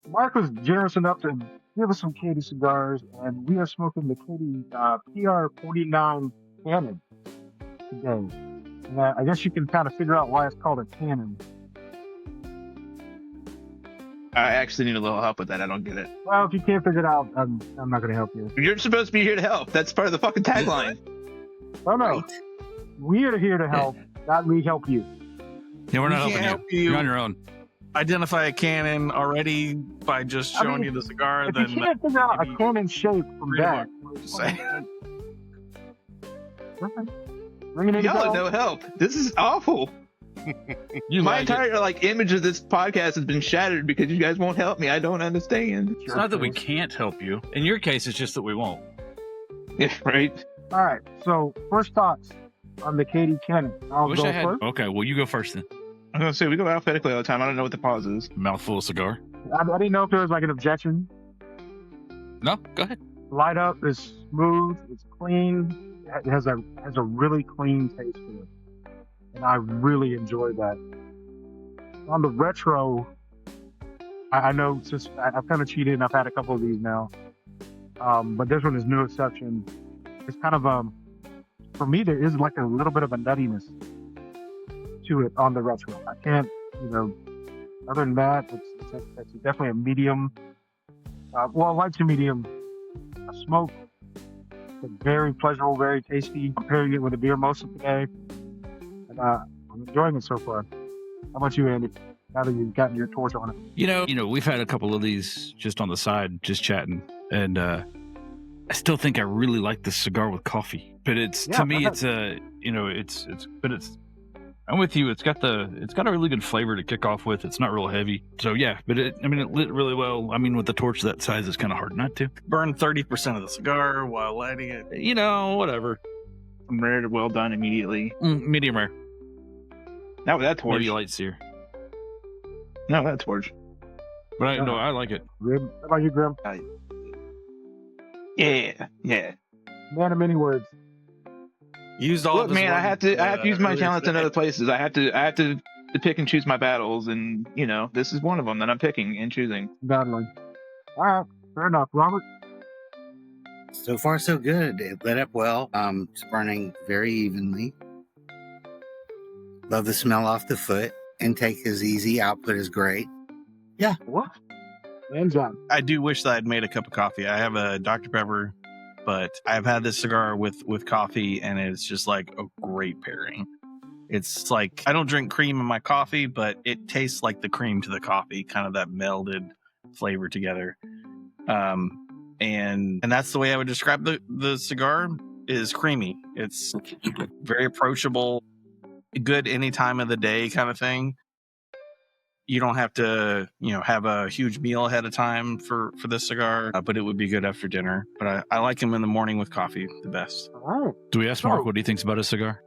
Mark was generous enough to give us some Katie cigars, and we are smoking the Katie PR49 Cannon today. And I guess you can kind of figure out why it's called a Cannon. I actually need a little help with that. I don't get it. Well, if you can't figure it out, I'm not going to help you. You're supposed to be here to help. That's part of the fucking tagline. Oh, no. We're here to help, not we help you. Yeah, we're not We can't helping help you. you. You're on your own. Identify a cannon already by just showing you the cigar. If Then you can't figure out a maybe Cannon shape from read that, what to say. Bring it in. Y'all are no help. This is awful. My entire image of this podcast has been shattered because you guys won't help me. I don't understand. It's not that we can't help you. In your case, it's just that we won't. Yeah, right. All right. So first thoughts on the Katie Cannon. I wish I had. First. Okay, well, you go first then. I was gonna say we go alphabetically all the time. I don't know what the pause is. Mouthful of cigar. I didn't know if there was like an objection. No, go ahead. Light up is smooth. It's clean. It has a really clean taste to it, and I really enjoy that. On the retro, I know since I've kind of cheated and I've had a couple of these now, but this one is no exception. It's kind of for me there is like a little bit of a nuttiness to it on the retro. I can't, other than that, it's definitely a medium, light to medium smoke. It's very pleasurable, very tasty. I'm pairing it with a beer most of the day, and I'm enjoying it so far. How about you, Andy? Now that you've gotten your torch on it. You know, we've had a couple of these just on the side, just chatting, and I still think I really like this cigar with coffee. But to me, it's I'm with you. It's got a really good flavor to kick off with. It's not real heavy. So yeah, but it lit really well. I mean, with the torch that size, it's kind of hard not to. Burn 30% of the cigar while lighting it. Whatever. From rare to well done immediately. Medium rare. Not with that torch. Maybe light sear. No, that torch. But I like it. Grim, how about you, Grim? Yeah. Man of many words. Used all Look, of his man, I have words, to use my earlier talents in today. other places. I have to pick and choose my battles, and this is one of them that I'm picking and choosing. Battling. All right, fair enough. Robert? So far, so good. It lit up well. It's burning very evenly. Love the smell off the foot. Intake is easy. Output is great. Yeah. What? Hands on. I do wish that I'd made a cup of coffee. I have a Dr. Pepper, but I've had this cigar with coffee, and it's just like a great pairing. It's like, I don't drink cream in my coffee, but it tastes like the cream to the coffee, kind of that melded flavor together. And that's the way I would describe the cigar, is creamy. It's very approachable, good any time of the day kind of thing. You don't have to, have a huge meal ahead of time for this cigar, but it would be good after dinner. But I like them in the morning with coffee the best. All right. Do we ask Mark what he thinks about his cigar?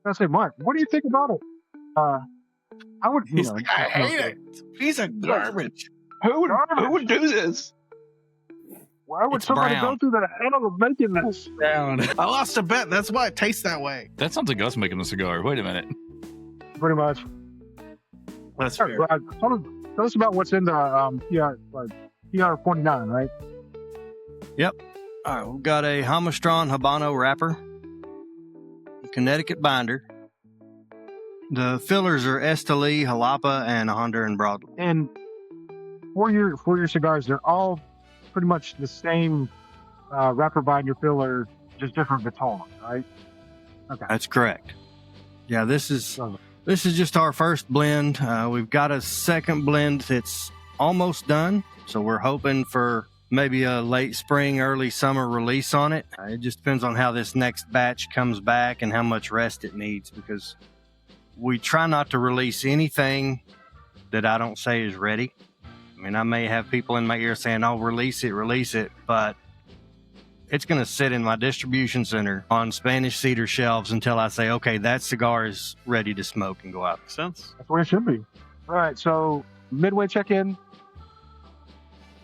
I say, Mark, what do you think about it? I would. He's like, I hate it. Piece of garbage. Who would do this? Why would It's somebody brown. go through the hell of making this? I lost a bet. That's why it tastes that way. That sounds like us making the cigar. Wait a minute. Pretty much. That's Sure, fair. tell us about what's in the PR49, right? All right, we've got a Hamastron Habano wrapper, a Connecticut binder. The fillers are Esteli, Jalapa, and Honduran Broadleaf. And for your cigars, they're all pretty much the same wrapper binder filler, just different Vitola, right? Okay. That's correct. Yeah, this is just our first blend. We've got a second blend that's almost done, so we're hoping for maybe a late spring, early summer release on it. It just depends on how this next batch comes back and how much rest it needs, because we try not to release anything that I don't say is ready. I mean, I may have people in my ear saying, "Oh, release it," but it's going to sit in my distribution center on Spanish cedar shelves until I say, okay, that cigar is ready to smoke and go out. Makes sense. That's where it should be. All right, so midway check-in.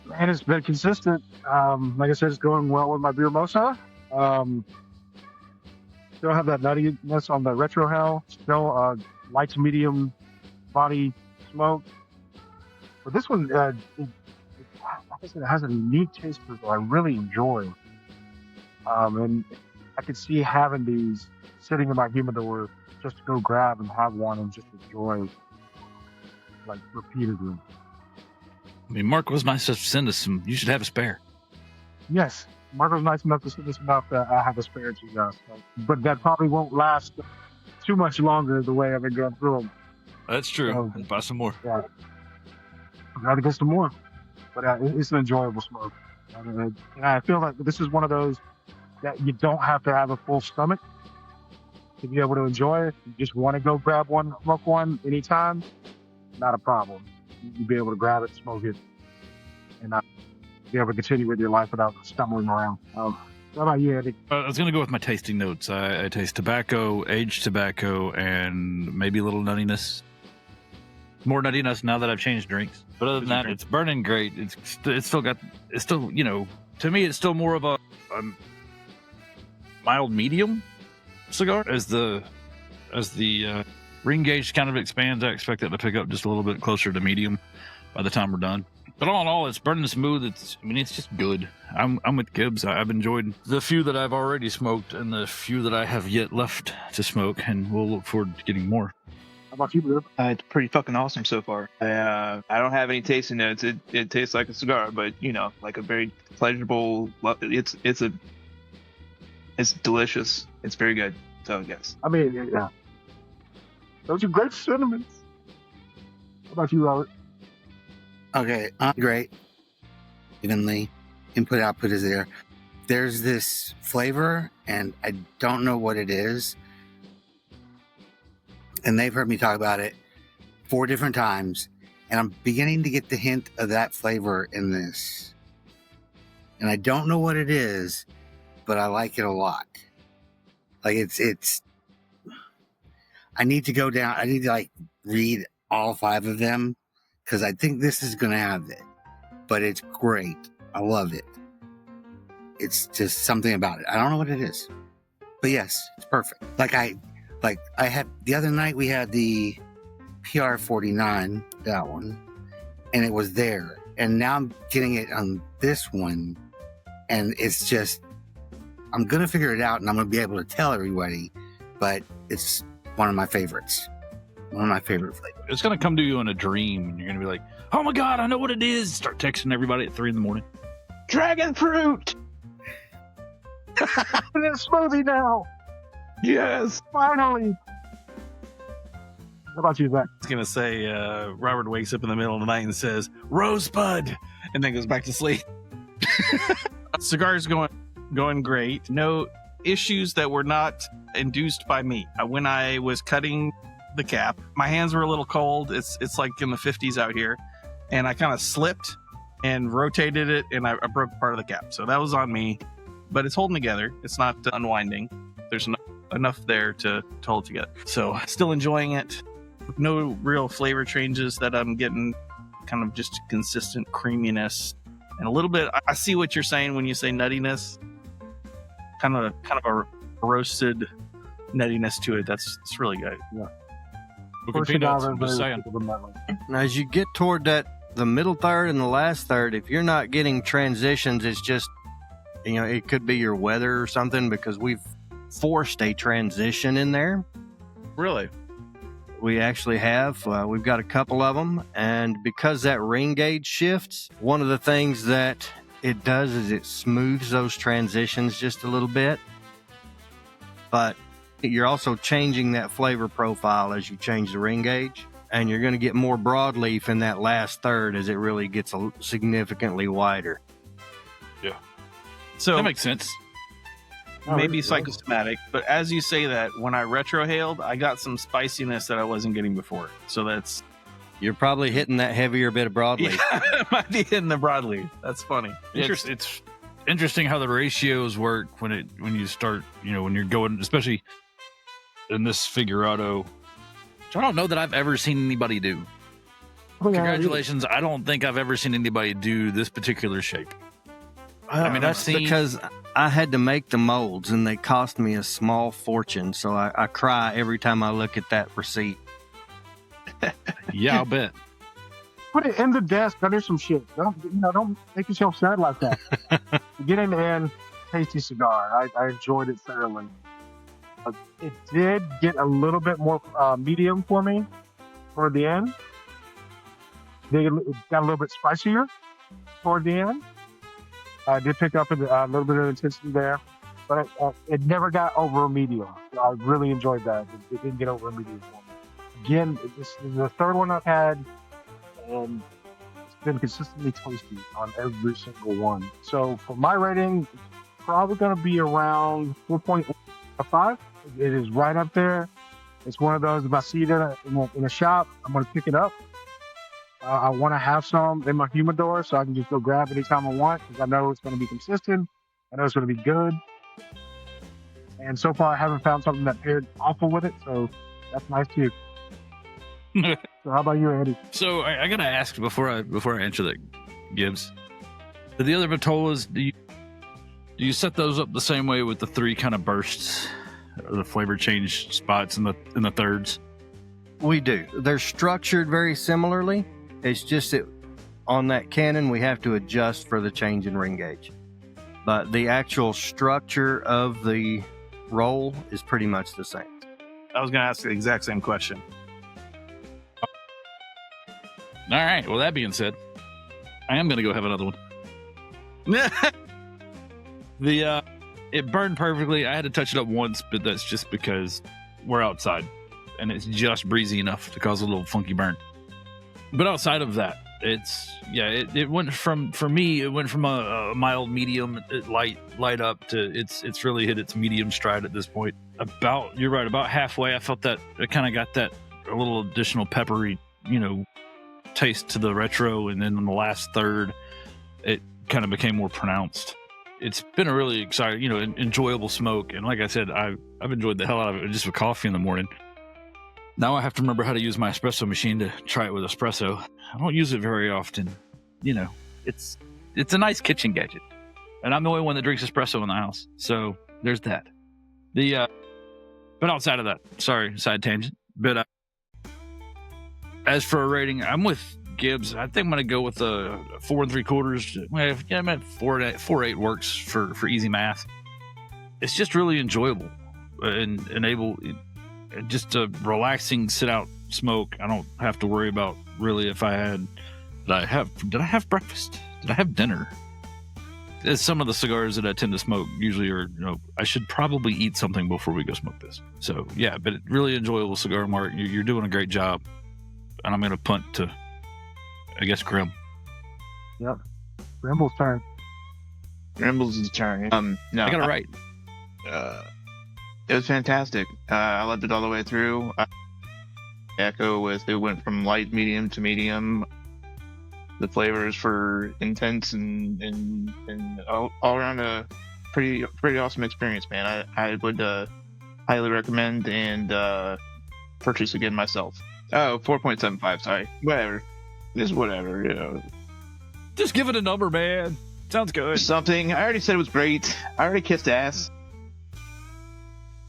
Man, it's been consistent. Like I said, it's going well with my beer mosa. Still have that nuttiness on the retro hell. Still light to medium body smoke. But this one, like I said, it has a unique taste to it that I really enjoy. And I could see having these sitting in my humidor just to go grab and have one and just enjoy, like, repeatedly. I mean, Mark was nice to send us some. You should have a spare. Yes, Marco's nice enough to send us enough that I have a spare to you. But that probably won't last too much longer the way I've been going through them. That's true. Oh. Buy some more. Yeah. I gotta get some more. But it's an enjoyable smoke. And I feel like this is one of those that you don't have to have a full stomach to be able to enjoy it. You just want to go grab one, smoke one anytime, not a problem. You'll be able to grab it, smoke it, and not be able to continue with your life without stumbling around. How about you, Andy? I was going to go with my tasting notes. I taste tobacco, aged tobacco, and maybe a little nuttiness. More nuttiness now that I've changed drinks. But other than that, it's burning great. It's still, you know, to me, it's still more of a mild medium cigar. As the ring gauge kind of expands, I expect it to pick up just a little bit closer to medium by the time we're done. But all in all, it's burning smooth. It's just good. I'm with Gibbs. I've enjoyed the few that I've already smoked and the few that I have yet left to smoke, and we'll look forward to getting more. How about you, Blue? It's pretty fucking awesome so far. I don't have any tasting notes. It tastes like a cigar, but you know, like a very pleasurable. It's delicious. It's very good. So yes. I mean, yeah. Those are great sentiments. How about you, Robert? Okay, great. Evenly, input output is there. There's this flavor, and I don't know what it is. And they've heard me talk about it 4 different times, and I'm beginning to get the hint of that flavor in this. And I don't know what it is, but I like it a lot. Like it's. I need to go down. I need to like read all 5 of them because I think this is going to have it. But it's great. I love it. It's just something about it. I don't know what it is, but yes, it's perfect. Like I had the other night, we had the PR49, that one, and it was there. And now I'm getting it on this one, and it's just, I'm going to figure it out, and I'm going to be able to tell everybody, but it's one of my favorites. One of my favorite flavors. It's going to come to you in a dream, and you're going to be like, oh my God, I know what it is. Start texting everybody at 3 a.m. Dragon fruit. In a smoothie now. Yes. Finally. How about you, Zach? I was gonna say, Robert wakes up in the middle of the night and says, "Rosebud," and then goes back to sleep. Cigar's going great. No issues that were not induced by me. When I was cutting the cap, my hands were a little cold. It's like in the 50s out here, and I kind of slipped and rotated it, and I broke part of the cap. So that was on me, but it's holding together. It's not unwinding. There's enough there to hold together. So still enjoying it. No real flavor changes that I'm getting. Kind of just consistent creaminess and a little bit. I see what you're saying when you say nuttiness. Kind of a roasted nuttiness to it. It's really good. Yeah. Look at peanuts, I'm just saying. And as you get toward the middle third and the last third, if you're not getting transitions, it's just, it could be your weather or something, because we've forced a transition in there. Really? We actually have. We've got a couple of them. And because that ring gauge shifts, one of the things that it does is it smooths those transitions just a little bit. But you're also changing that flavor profile as you change the ring gauge. And you're going to get more broadleaf in that last third as it really gets significantly wider. Yeah. So that makes sense. Maybe psychosomatic, but as you say that, when I retrohaled, I got some spiciness that I wasn't getting before. So that's... You're probably hitting that heavier bit of broadleaf. Yeah, it might be hitting the broadleaf. That's funny. It's interesting how the ratios work when you start, when you're going, especially in this figurado, which I don't know that I've ever seen anybody do. Congratulations. I don't think I've ever seen anybody do this particular shape. I've seen... Because I had to make the molds, and they cost me a small fortune, so I cry every time I look at that receipt. Yeah, I'll bet. put it in the desk under some shit. Don't make yourself sad like that. Get in the end, tasty cigar. I enjoyed it thoroughly. It did get a little bit more medium for me toward the end. It got a little bit spicier toward the end. I did pick up a little bit of intensity there, but it never got over a medium. I really enjoyed that. It didn't get over a medium for me. Again, this is the third one I've had, and it's been consistently tasty on every single one. So for my rating, it's probably going to be around 4.5. It is right up there. It's one of those, if I see it in a shop, I'm going to pick it up. I want to have some in my humidor so I can just go grab it anytime I want, because I know it's going to be consistent. I know it's going to be good. And so far, I haven't found something that paired awful with it, so that's nice too. So how about you, Andy? So I gotta ask before I answer that, Gibbs. Do the other Vitolas, do you set those up the same way with the 3 kind of bursts, or the flavor change spots in the thirds? We do. They're structured very similarly. It's just that on that cannon, we have to adjust for the change in ring gauge. But the actual structure of the roll is pretty much the same. I was going to ask the exact same question. All right. Well, that being said, I am going to go have another one. It burned perfectly. I had to touch it up once, but that's just because we're outside and it's just breezy enough to cause a little funky burn. But outside of that, it went from, for me, it went from a mild, medium, light up to it's really hit its medium stride at this point. You're right, about halfway, I felt that it kind of got that a little additional peppery, taste to the retro, and then in the last third, it kind of became more pronounced. It's been a really exciting, enjoyable smoke, and like I said, I've enjoyed the hell out of it just with coffee in the morning. Now I have to remember how to use my espresso machine to try it with espresso. I don't use it very often. It's a nice kitchen gadget, and I'm the only one that drinks espresso in the house, so there's that. But outside of that, sorry, side tangent. But as for a rating, I'm with Gibbs. I think I'm gonna go with a 4 3/4. Well, yeah, I meant 4.8 works for easy math. It's just really enjoyable and able. Just a relaxing sit out smoke. I don't have to worry about really if I had. Did I have breakfast? Did I have dinner? As some of the cigars that I tend to smoke usually are, I should probably eat something before we go smoke this. So yeah, but really enjoyable cigar, Mark. You're doing a great job, and I'm going to punt to, I guess, Grim. Yep, Grimble's turn. Grimble's turn. No, I got it right. It was fantastic. I loved it all the way through. Echo with it went from light, medium to medium. The flavors for intense and all around a pretty awesome experience, man. I would highly recommend and purchase again myself. Oh, 4.75. Sorry, whatever. Just whatever, Just give it a number, man. Sounds good. Something. I already said it was great. I already kissed ass.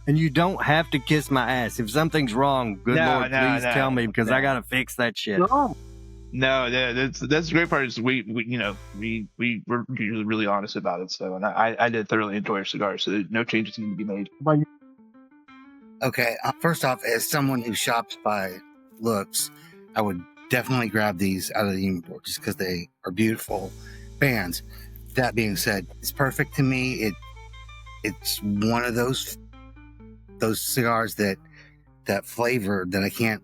And you don't have to kiss my ass. If something's wrong, please tell me, because I gotta fix that shit. No. No, that's the great part is we were usually really honest about it. So, and I did thoroughly enjoy your cigar. So no changes need to be made. Okay, first off, as someone who shops by looks, I would definitely grab these out of the import just because they are beautiful bands. That being said, it's perfect to me. It's one of those cigars that flavor that I can't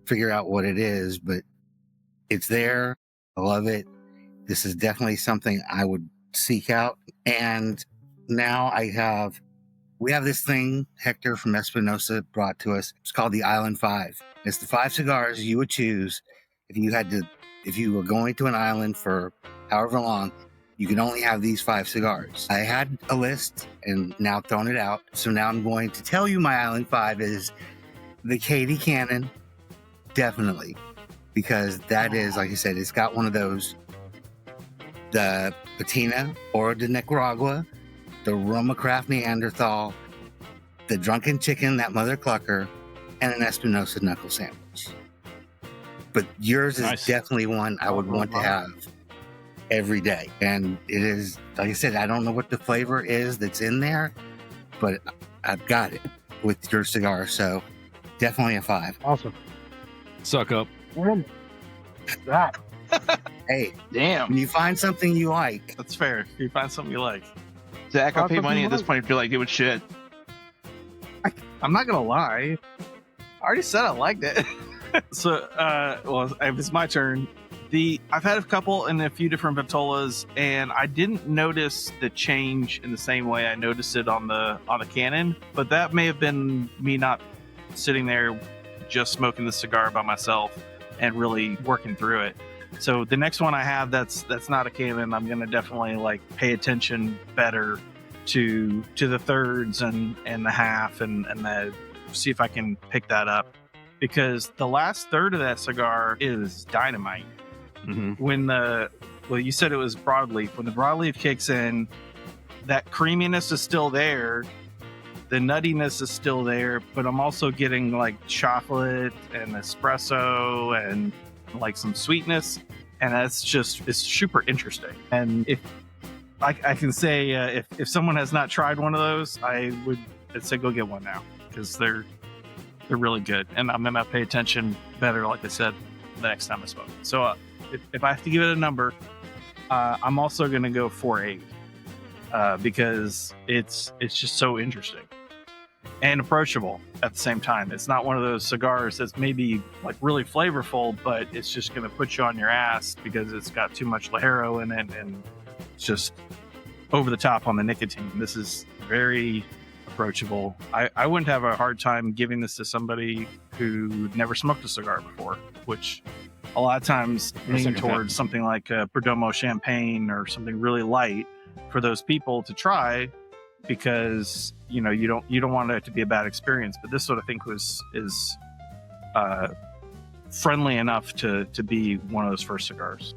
figure out what it is, but it's there. I love it. This is definitely something I would seek out. And now we have this thing Hector from Espinosa brought to us. It's called the Island 5. It's the 5 cigars you would choose if you were going to an island for however long. You can only have these 5 cigars. I had a list and now thrown it out. So now I'm going to tell you my Island 5 is the Katie Cannon. Definitely. Because that is, like I said, it's got one of those. The Patina Oro de Nicaragua, the Roma Craft Neanderthal, the Drunken Chicken, that Mother Clucker, and an Espinosa Knuckle Sandwich. but yours is Nice. definitely one I would want to have every day. And it is, like I said, I don't know what the flavor is that's in there, but I've got it with your cigar. So definitely a 5. Awesome. Suck up. And that. Hey, Damn, when you find something you like, that's fair. If you find something you like, Zach, I'll pay Awesome. money at this point if you like it with shit. I'm not gonna lie. I already said I liked it. So, well, it's my turn. I've had a couple in a few different Vitolas, and I didn't notice the change in the same way I noticed it on the Canon. But that may have been me not sitting there just smoking the cigar by myself and really working through it. So the next one I have that's not a Canon, I'm gonna definitely like pay attention better to the thirds and the half and the, see if I can pick that up, because the last third of that cigar is dynamite. Mm-hmm. Well, you said it was broadleaf. When the broadleaf kicks in, that creaminess is still there, the nuttiness is still there, but I'm also getting like chocolate and espresso and like some sweetness, and it's super interesting. And if I can say, if someone has not tried one of those, I'd say go get one now, because they're really good, and I'm gonna pay attention better, like I said, the next time I smoke. So if I have to give it a number, I'm also gonna go 4.8, because it's just so interesting and approachable at the same time. It's not one of those cigars that's maybe like really flavorful, but it's just gonna put you on your ass because it's got too much Ligero in it, and it's just over the top on the nicotine. This is very approachable. I wouldn't have a hard time giving this to somebody who never smoked a cigar before, which a lot of times lean towards something like a Perdomo Champagne or something really light for those people to try, because you don't want it to be a bad experience. But this sort of thing is friendly enough to be one of those first cigars.